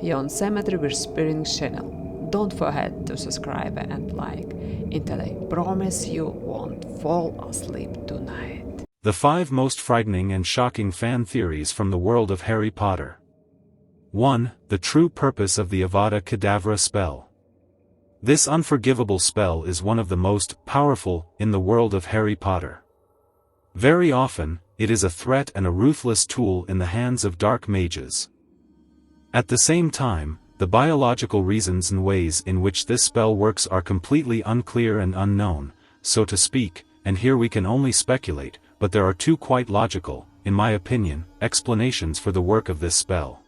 here on Cemetery Whispering channel. Don't forget to subscribe and like, until I promise you won't fall asleep tonight. The 5 most frightening and shocking fan theories from the world of Harry Potter. 1. The true purpose of the Avada Kedavra spell. This unforgivable spell is one of the most powerful in the world of Harry Potter. Very often, it is a threat and a ruthless tool in the hands of dark mages. At the same time, the biological reasons and ways in which this spell works are completely unclear and unknown, so to speak, and here we can only speculate, but there are 2 quite logical, in my opinion, explanations for the work of this spell.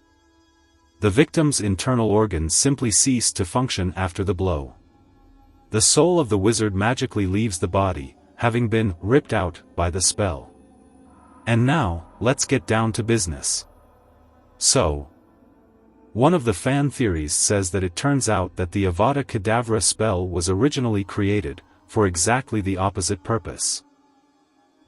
The victim's internal organs simply cease to function after the blow. The soul of the wizard magically leaves the body, having been ripped out by the spell. And now, let's get down to business. So, one of the fan theories says that it turns out that the Avada Kedavra spell was originally created for exactly the opposite purpose.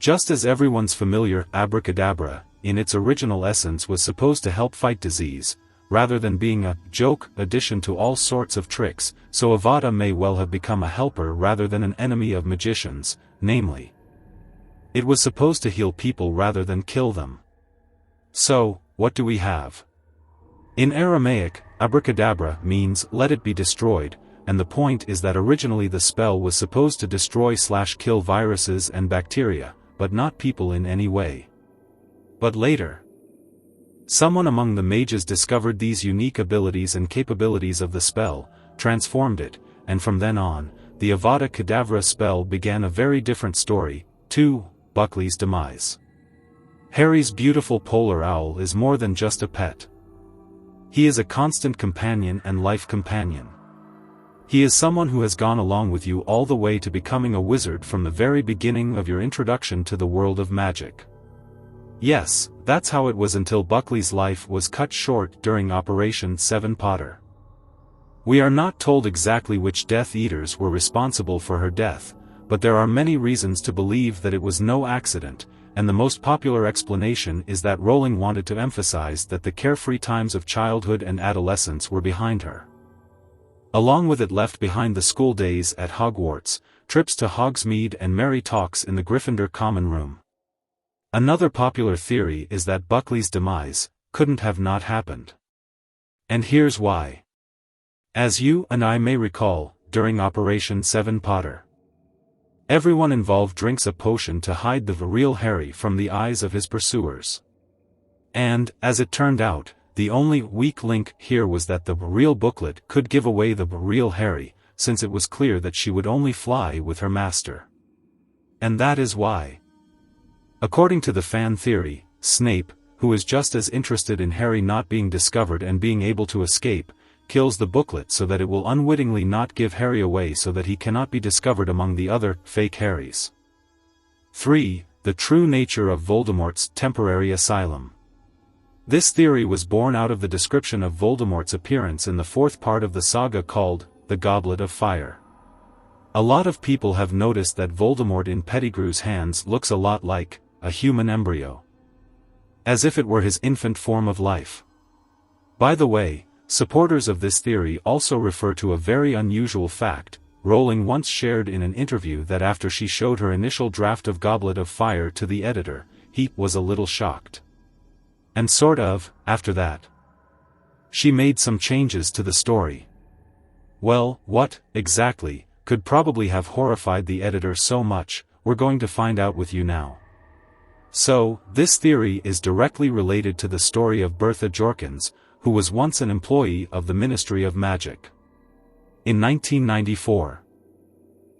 Just as everyone's familiar abracadabra, in its original essence was supposed to help fight disease, rather than being a joke addition to all sorts of tricks, so Avada may well have become a helper rather than an enemy of magicians, namely, it was supposed to heal people rather than kill them. So, what do we have? In Aramaic, abracadabra means let it be destroyed, and the point is that originally the spell was supposed to destroy/kill viruses and bacteria, but not people in any way. But later, someone among the mages discovered these unique abilities and capabilities of the spell, transformed it, and from then on, the Avada Kedavra spell began a very different story. 2. Buckley's demise. Harry's beautiful polar owl is more than just a pet. He is a constant companion and life companion. He is someone who has gone along with you all the way to becoming a wizard from the very beginning of your introduction to the world of magic. Yes, that's how it was until Buckley's life was cut short during Operation 7 Potter. We are not told exactly which Death Eaters were responsible for her death, but there are many reasons to believe that it was no accident, and the most popular explanation is that Rowling wanted to emphasize that the carefree times of childhood and adolescence were behind her. Along with it left behind the school days at Hogwarts, trips to Hogsmeade and merry talks in the Gryffindor common room. Another popular theory is that Buckley's demise couldn't have not happened. And here's why. As you and I may recall, during Operation 7 Potter, everyone involved drinks a potion to hide the real Harry from the eyes of his pursuers. And, as it turned out, the only weak link here was that the real booklet could give away the real Harry, since it was clear that she would only fly with her master. And that is why. According to the fan theory, Snape, who is just as interested in Harry not being discovered and being able to escape, kills the booklet so that it will unwittingly not give Harry away so that he cannot be discovered among the other fake Harrys. 3. The true nature of Voldemort's temporary asylum. This theory was born out of the description of Voldemort's appearance in the 4th part of the saga called the Goblet of Fire. A lot of people have noticed that Voldemort in Pettigrew's hands looks a lot like a human embryo, as if it were his infant form of life. By the way, supporters of this theory also refer to a very unusual fact. Rowling once shared in an interview that after she showed her initial draft of Goblet of Fire to the editor, he was a little shocked. And sort of, after that, she made some changes to the story. Well, what, exactly, could probably have horrified the editor so much, we're going to find out with you now. So, this theory is directly related to the story of Bertha Jorkins, who was once an employee of the Ministry of Magic. In 1994,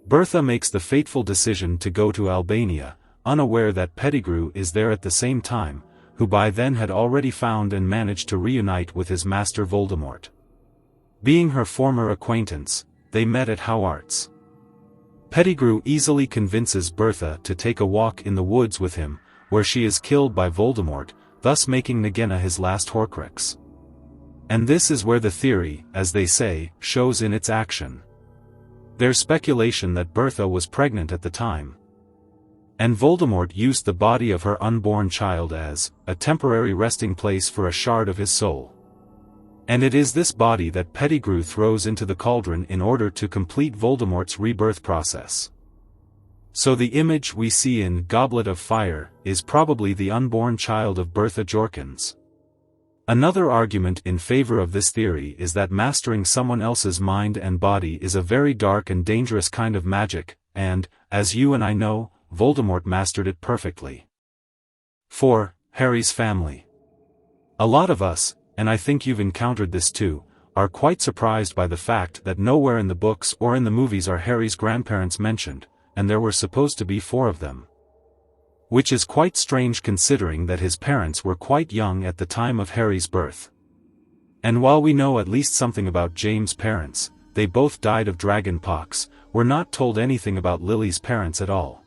Bertha makes the fateful decision to go to Albania, unaware that Pettigrew is there at the same time, who by then had already found and managed to reunite with his master Voldemort. Being her former acquaintance, they met at Hogwarts. Pettigrew easily convinces Bertha to take a walk in the woods with him, where she is killed by Voldemort, thus making Nagina his last Horcrux. And this is where the theory, as they say, shows in its action. There's speculation that Bertha was pregnant at the time, and Voldemort used the body of her unborn child as a temporary resting place for a shard of his soul. And it is this body that Pettigrew throws into the cauldron in order to complete Voldemort's rebirth process. So the image we see in Goblet of Fire is probably the unborn child of Bertha Jorkins. Another argument in favor of this theory is that mastering someone else's mind and body is a very dark and dangerous kind of magic, and, as you and I know, Voldemort mastered it perfectly. 4. Harry's family. A lot of us, and I think you've encountered this too, are quite surprised by the fact that nowhere in the books or in the movies are Harry's grandparents mentioned, and there were supposed to be 4 of them. Which is quite strange considering that his parents were quite young at the time of Harry's birth. And while we know at least something about James' parents, they both died of dragon pox, we're not told anything about Lily's parents at all.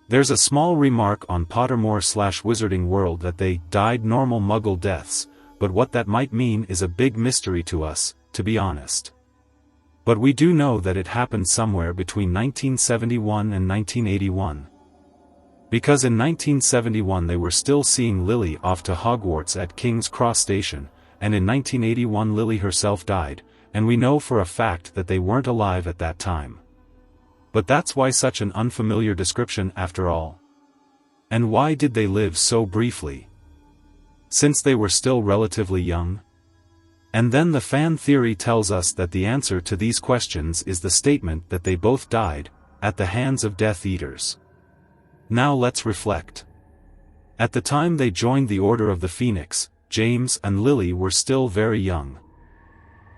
There's a small remark on Pottermore/Wizarding World that they died normal Muggle deaths, but what that might mean is a big mystery to us, to be honest. But we do know that it happened somewhere between 1971 and 1981. Because in 1971 they were still seeing Lily off to Hogwarts at King's Cross Station, and in 1981 Lily herself died, and we know for a fact that they weren't alive at that time. But that's why such an unfamiliar description after all. And why did they live so briefly? Since they were still relatively young? And then the fan theory tells us that the answer to these questions is the statement that they both died, at the hands of Death Eaters. Now let's reflect. At the time they joined the Order of the Phoenix, James and Lily were still very young.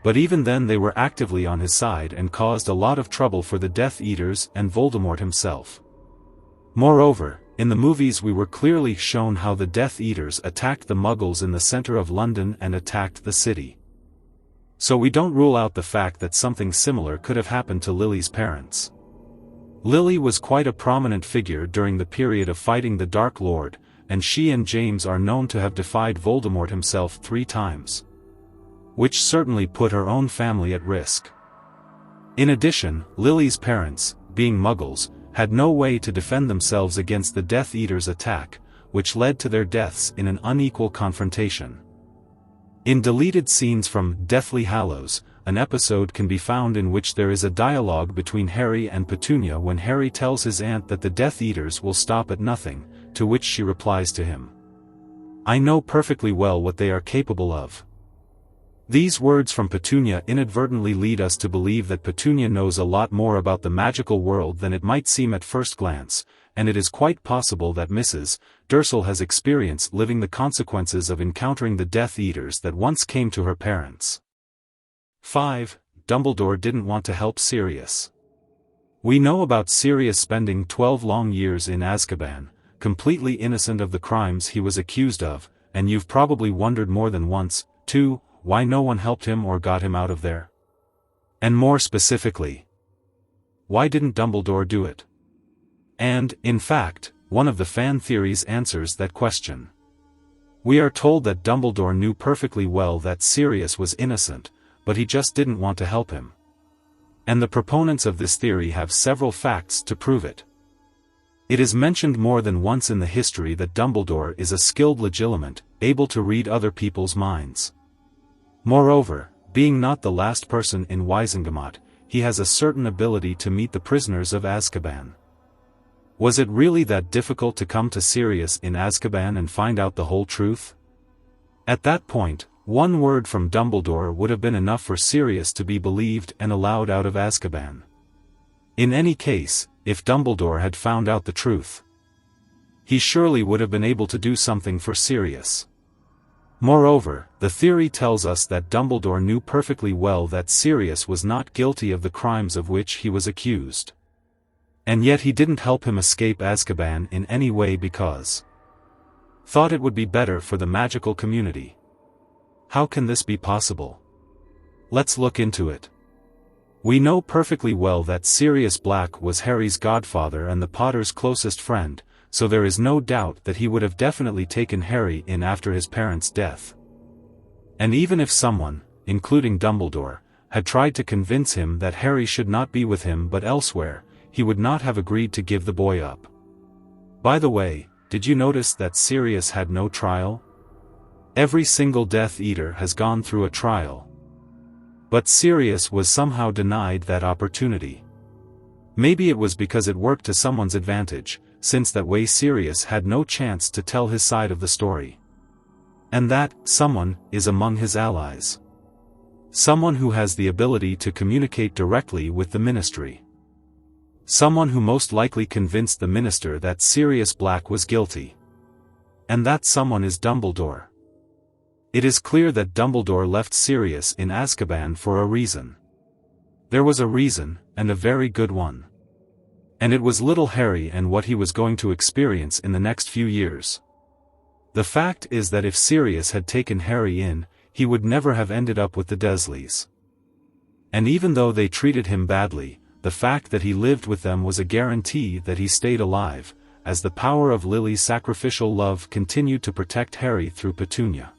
But even then they were actively on his side and caused a lot of trouble for the Death Eaters and Voldemort himself. Moreover, in the movies we were clearly shown how the Death Eaters attacked the Muggles in the center of London and attacked the city. So we don't rule out the fact that something similar could have happened to Lily's parents. Lily was quite a prominent figure during the period of fighting the Dark Lord, and she and James are known to have defied Voldemort himself 3 times. Which certainly put her own family at risk. In addition, Lily's parents, being Muggles, had no way to defend themselves against the Death Eaters' attack, which led to their deaths in an unequal confrontation. In deleted scenes from Deathly Hallows, an episode can be found in which there is a dialogue between Harry and Petunia when Harry tells his aunt that the Death Eaters will stop at nothing, to which she replies to him, "I know perfectly well what they are capable of." These words from Petunia inadvertently lead us to believe that Petunia knows a lot more about the magical world than it might seem at first glance, and it is quite possible that Mrs. Dursley has experienced living the consequences of encountering the Death Eaters that once came to her parents. 5. Dumbledore didn't want to help Sirius. We know about Sirius spending 12 long years in Azkaban, completely innocent of the crimes he was accused of, and you've probably wondered more than once, too, why no one helped him or got him out of there. And more specifically, why didn't Dumbledore do it? And, in fact, one of the fan theories answers that question. We are told that Dumbledore knew perfectly well that Sirius was innocent, but he just didn't want to help him. And the proponents of this theory have several facts to prove it. It is mentioned more than once in the history that Dumbledore is a skilled legilimate, able to read other people's minds. Moreover, being not the last person in Wizengamot, he has a certain ability to meet the prisoners of Azkaban. Was it really that difficult to come to Sirius in Azkaban and find out the whole truth? At that point, one word from Dumbledore would have been enough for Sirius to be believed and allowed out of Azkaban. In any case, if Dumbledore had found out the truth, he surely would have been able to do something for Sirius. Moreover, the theory tells us that Dumbledore knew perfectly well that Sirius was not guilty of the crimes of which he was accused. And yet he didn't help him escape Azkaban in any way because thought it would be better for the magical community. How can this be possible? Let's look into it. We know perfectly well that Sirius Black was Harry's godfather and the Potter's closest friend, so there is no doubt that he would have definitely taken Harry in after his parents' death. And even if someone, including Dumbledore, had tried to convince him that Harry should not be with him but elsewhere, he would not have agreed to give the boy up. By the way, did you notice that Sirius had no trial? Every single Death Eater has gone through a trial. But Sirius was somehow denied that opportunity. Maybe it was because it worked to someone's advantage, since that way Sirius had no chance to tell his side of the story. And that someone is among his allies. Someone who has the ability to communicate directly with the Ministry. Someone who most likely convinced the Minister that Sirius Black was guilty. And that someone is Dumbledore. It is clear that Dumbledore left Sirius in Azkaban for a reason. There was a reason, and a very good one. And it was little Harry and what he was going to experience in the next few years. The fact is that if Sirius had taken Harry in, he would never have ended up with the Dursleys. And even though they treated him badly, the fact that he lived with them was a guarantee that he stayed alive, as the power of Lily's sacrificial love continued to protect Harry through Petunia.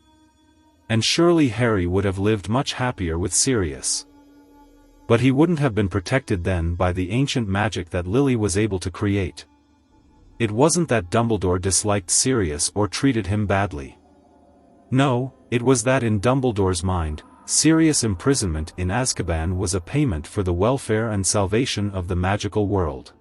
And surely Harry would have lived much happier with Sirius. But he wouldn't have been protected then by the ancient magic that Lily was able to create. It wasn't that Dumbledore disliked Sirius or treated him badly. No, it was that in Dumbledore's mind, Sirius' imprisonment in Azkaban was a payment for the welfare and salvation of the magical world.